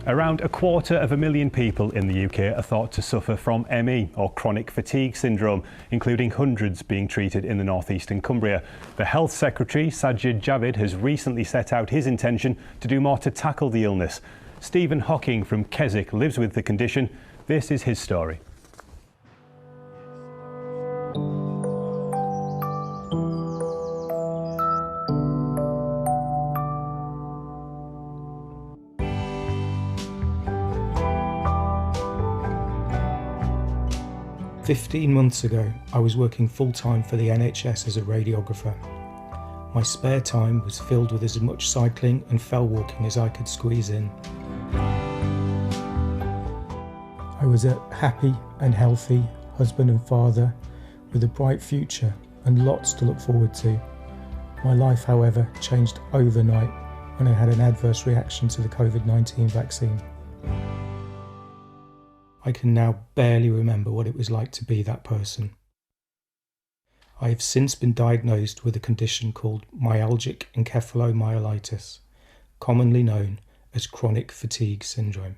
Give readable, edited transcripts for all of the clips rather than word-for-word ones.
Around 250,000 people in the UK are thought to suffer from ME, or chronic fatigue syndrome, including hundreds being treated in the northeastern Cumbria. The Health Secretary, Sajid Javid, has recently set out his intention to do more to tackle the illness. Stephen Hocking from Keswick lives with the condition. This is his story. "15 months ago, I was working full-time for the NHS as a radiographer. My spare time was filled with as much cycling and fell walking as I could squeeze in. I was a happy and healthy husband and father with a bright future and lots to look forward to. My life, however, changed overnight when I had an adverse reaction to the COVID-19 vaccine. I can now barely remember what it was like to be that person. I have since been diagnosed with a condition called myalgic encephalomyelitis, commonly known as chronic fatigue syndrome.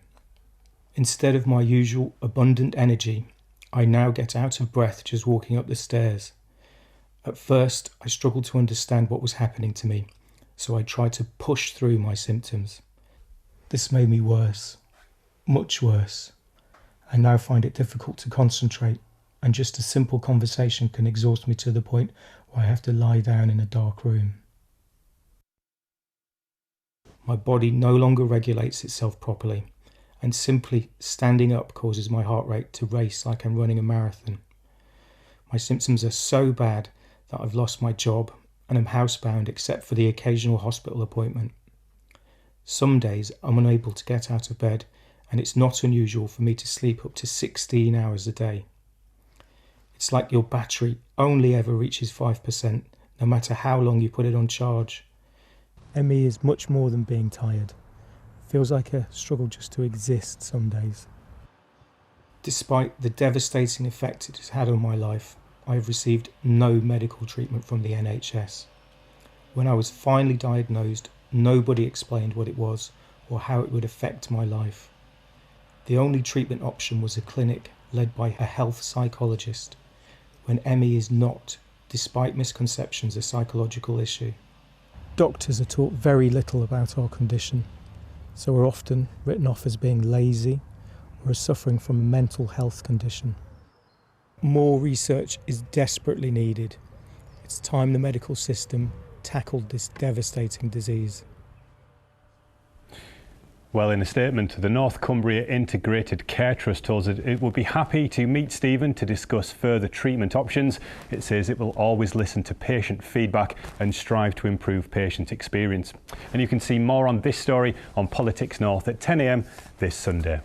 Instead of my usual abundant energy, I now get out of breath just walking up the stairs. At first, I struggled to understand what was happening to me, so I tried to push through my symptoms. This made me worse, much worse. I now find it difficult to concentrate, and just a simple conversation can exhaust me to the point where I have to lie down in a dark room. My body no longer regulates itself properly, and simply standing up causes my heart rate to race like I'm running a marathon. My symptoms are so bad that I've lost my job and am housebound except for the occasional hospital appointment. Some days I'm unable to get out of bed, and it's not unusual for me to sleep up to 16 hours a day. It's like your battery only ever reaches 5%, no matter how long you put it on charge. ME is much more than being tired. It feels like a struggle just to exist some days. Despite the devastating effect it has had on my life, I have received no medical treatment from the NHS. When I was finally diagnosed, nobody explained what it was or how it would affect my life. The only treatment option was a clinic led by a health psychologist, when ME is not, despite misconceptions, a psychological issue. Doctors are taught very little about our condition, so we're often written off as being lazy or as suffering from a mental health condition. More research is desperately needed. It's time the medical system tackled this devastating disease. Well, in a statement, the North Cumbria Integrated Care Trust tells us it will be happy to meet Stephen to discuss further treatment options. It says it will always listen to patient feedback and strive to improve patient experience. And you can see more on this story on Politics North at 10 a.m. this Sunday.